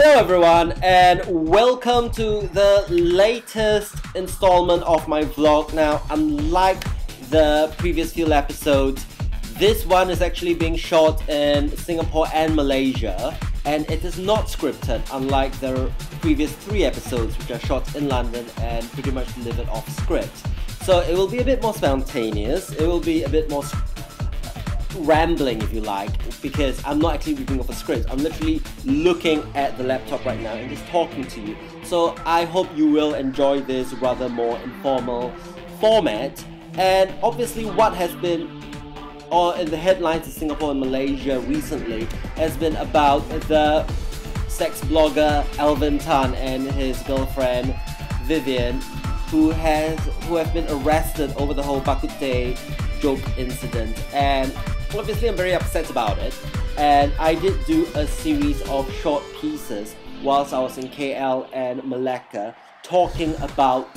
Hello everyone and welcome to the latest installment of my vlog. Now, unlike the previous few episodes, this one is actually being shot in Singapore and Malaysia, and it is not scripted, unlike the previous 3 episodes which are shot in London and pretty much delivered off script. So it will be a bit more spontaneous, it will be a bit more rambling if you like, because I'm not actually reading off a script. I'm literally looking at the laptop right now and just talking to you. So I hope you will enjoy this rather more informal format. And obviously what has been in the headlines in Singapore and Malaysia recently has been about the sex blogger Alvin Tan and his girlfriend Vivian, who have been arrested over the whole Bak Kut Teh joke incident. And obviously I'm very upset about it, and I did do a series of short pieces whilst I was in KL and Malacca talking about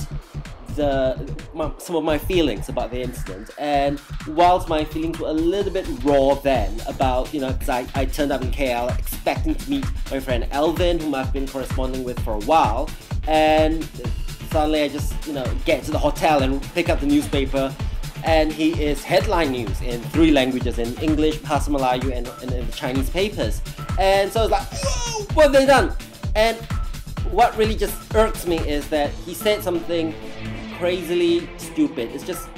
some of my feelings about the incident. And whilst my feelings were a little bit raw then about, because I turned up in KL expecting to meet my friend Alvin, whom I've been corresponding with for a while, and suddenly I just get to the hotel and pick up the newspaper, and he is headline news in 3 languages, in English, Bahasa Melayu, and in the Chinese papers. And so I was like, whoa, what have they done? And what really just irks me is that he said something crazily stupid. It's just,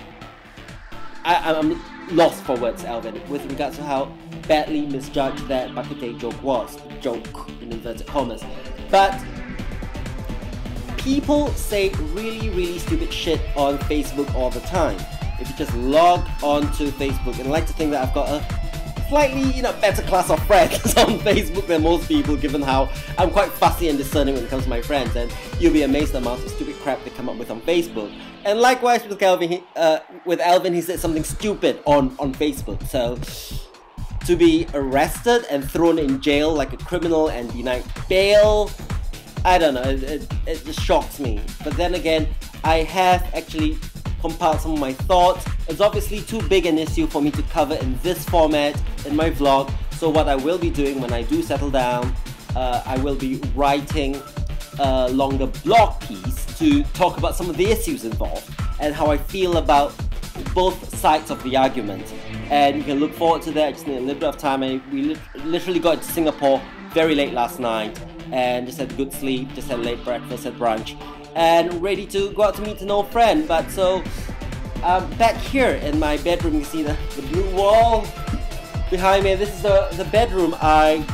I'm lost for words, Alvin, with regards to how badly misjudged that Bak Kut Teh joke was. Joke, in inverted commas. But people say really stupid shit on Facebook all the time. If you just log on to Facebook, and I like to think that I've got a slightly better class of friends on Facebook than most people, given how I'm quite fussy and discerning when it comes to my friends, and you'll be amazed at the amount of stupid crap they come up with on Facebook. And likewise with Alvin, he said something stupid on Facebook. So to be arrested and thrown in jail like a criminal and denied bail, I don't know, it just shocks me. But then again, I have actually compiled some of my thoughts. It's obviously too big an issue for me to cover in this format in my vlog, so what I will be doing when I do settle down, I will be writing a longer blog piece to talk about some of the issues involved and how I feel about both sides of the argument. And you can look forward to that. I just need a little bit of time. We literally got to Singapore very late last night and just had a good sleep, just had late breakfast at brunch, and ready to go out to meet an old friend. But so back here in my bedroom, you see the blue wall behind me. This is the bedroom I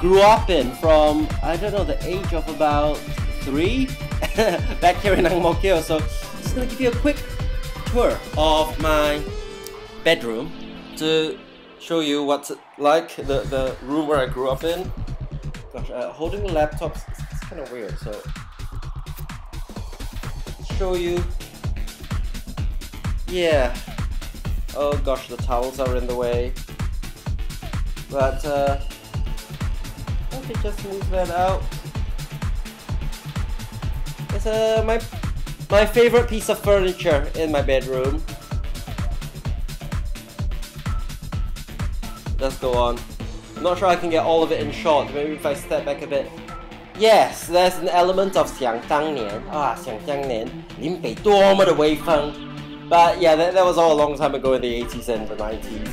grew up in from, I don't know, the age of about 3 back here in Ang Mo Kio. So just gonna give you a quick tour of my bedroom to show you what's it like, the room where I grew up in. Gosh, holding the laptop is kind of weird, so show you. Yeah. Oh gosh, the towels are in the way. But let me just move that out. It's my favorite piece of furniture in my bedroom. Let's go on. I'm not sure I can get all of it in shot. Maybe if I step back a bit. Yes, there's an element of 想当年 想当年 林北多么的威风. But yeah, that was all a long time ago in the 80s and the 90s,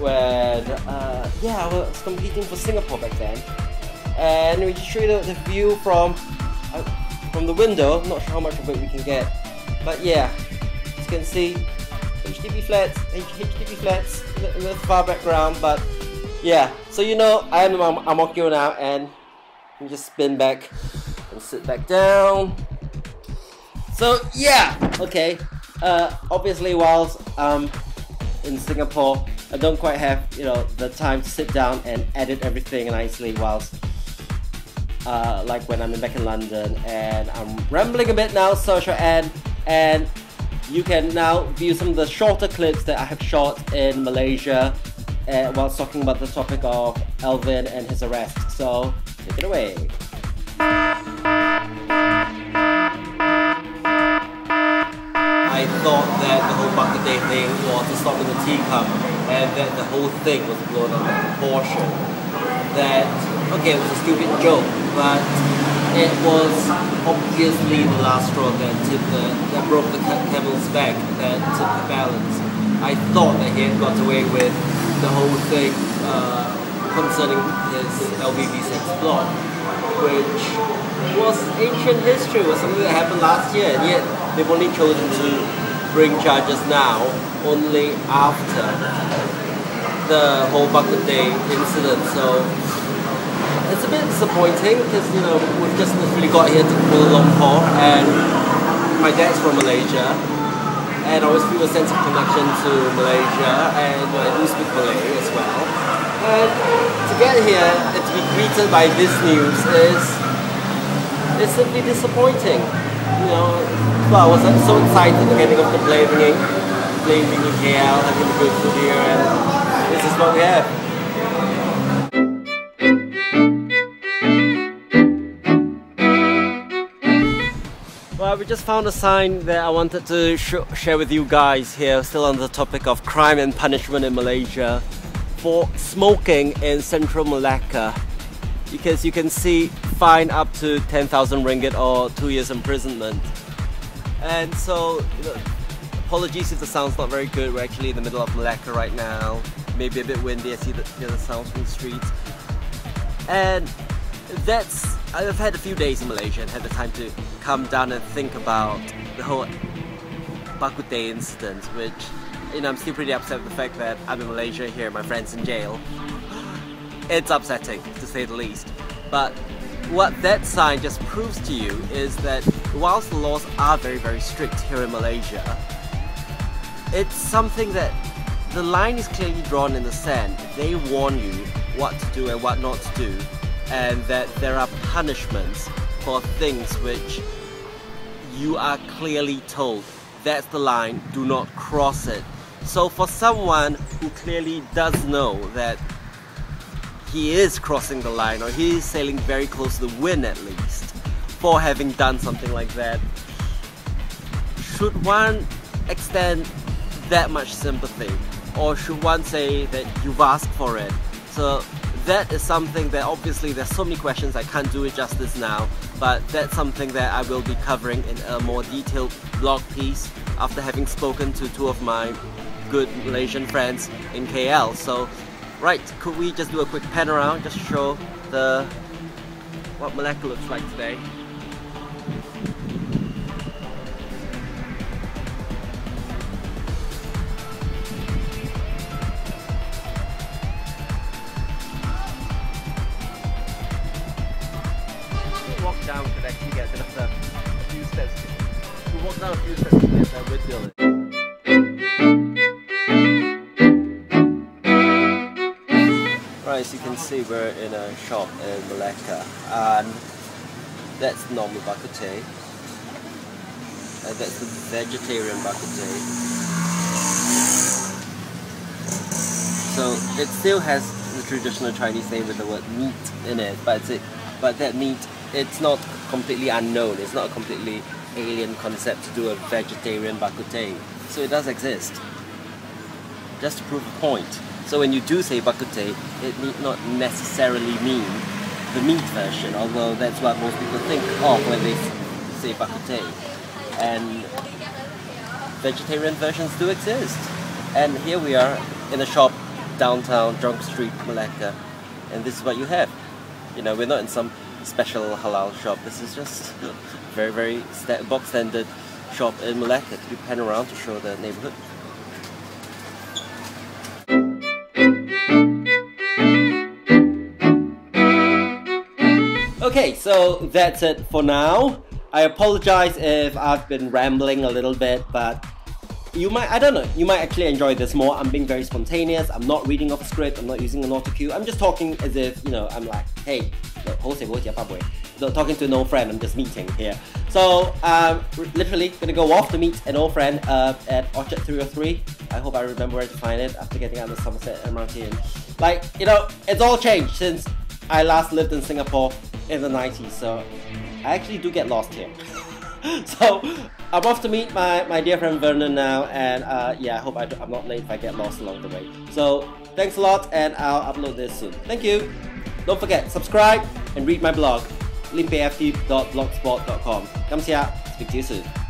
when I was competing for Singapore back then. And we just show you the view from the window. I'm not sure how much of it we can get, but yeah, as you can see, HDB flats in the far background. But yeah, so I am in Ang Mo Kio now, and you just spin back and sit back down. So yeah, okay. Obviously, whilst in Singapore, I don't quite have the time to sit down and edit everything nicely. Whilst like when I'm back in London, and I'm rambling a bit now, so shall end. And you can now view some of the shorter clips that I have shot in Malaysia whilst talking about the topic of Alvin and his arrest. So take it away. I thought that the whole Bak Kut Teh thing was a stop in the teacup, and that the whole thing was blown out of proportion. That okay, it was a stupid joke, but it was obviously the last straw that broke the camel's back, that tipped the balance. I thought that he had got away with the whole thing concerning his Alvivi sex blog, which was ancient history, was something that happened last year, and yet they've only chosen to bring charges now, only after the whole Bak Kut Teh incident. So it's a bit disappointing because, you know, we've just literally got here to Kuala Lumpur, and my dad's from Malaysia, and I always feel a sense of connection to Malaysia, and I do speak Malay as well. And to get here and to be greeted by this news is simply disappointing. You know, well, I was so excited at getting off the plane, being in KL, having a good food here, and this is what we have. Well, we just found a sign that I wanted to share with you guys here, still on the topic of crime and punishment in Malaysia, for smoking in central Malacca. Because you can see fine up to 10,000 ringgit or 2 years imprisonment. And so, you know, apologies if the sound's not very good. We're actually in the middle of Malacca right now. Maybe a bit windy. I see the sounds from the streets. And I've had a few days in Malaysia and had the time to come down and think about the whole Bak Kut Teh incident, which, you know, I'm still pretty upset with the fact that I'm in Malaysia here, my friend's in jail. It's upsetting, to say the least. But what that sign just proves to you is that whilst the laws are very, very strict here in Malaysia, it's something that the line is clearly drawn in the sand. They warn you what to do and what not to do, and that there are punishments for things which you are clearly told that's the line, do not cross it. So for someone who clearly does know that he is crossing the line, or he is sailing very close to the wind at least, for having done something like that, should one extend that much sympathy? Or should one say that you've asked for it? So that is something that obviously there's so many questions, I can't do it justice now, but that's something that I will be covering in a more detailed blog piece after having spoken to two of my good Malaysian friends in KL. So right, could we just do a quick pan around, just show what Malacca looks like today. Walk down, we could actually get a few steps. We walk down a few steps to get that wood building. Right, as you can see, we're in a shop in Malacca, and that's normal Bak Kut Teh, and that's the vegetarian Bak Kut Teh. So it still has the traditional Chinese name with the word meat in it, but that meat, it's not completely unknown, it's not a completely alien concept to do a vegetarian Bak Kut Teh. So it does exist. Just to prove a point. So when you do say Bak Kut Teh, it need not necessarily mean the meat version, although that's what most people think of when they say Bak Kut Teh. And vegetarian versions do exist. And here we are in a shop downtown, Jong Street, Malacca, and this is what you have. You know, we're not in some special halal shop. This is just a very, very box standard shop in Malacca. To pan around to show the neighborhood. Okay, so that's it for now. I apologize if I've been rambling a little bit, but you might actually enjoy this more. I'm being very spontaneous. I'm not reading off a script. I'm not using an autocue. I'm just talking as if, you know, I'm like, hey, talking to an old friend. I'm just meeting here. So, literally gonna go off to meet an old friend at Orchard 303. I hope I remember where to find it after getting out of the Somerset MRT. And, like, you know, it's all changed since I last lived in Singapore in the 90s, so I actually do get lost here. So I'm off to meet my dear friend Vernon now, and yeah, I hope I'm not late if I get lost along the way. So thanks a lot, and I'll upload this soon. Thank you! Don't forget, subscribe and read my blog, limpeft.blogspot.com. 感謝，speak to you soon.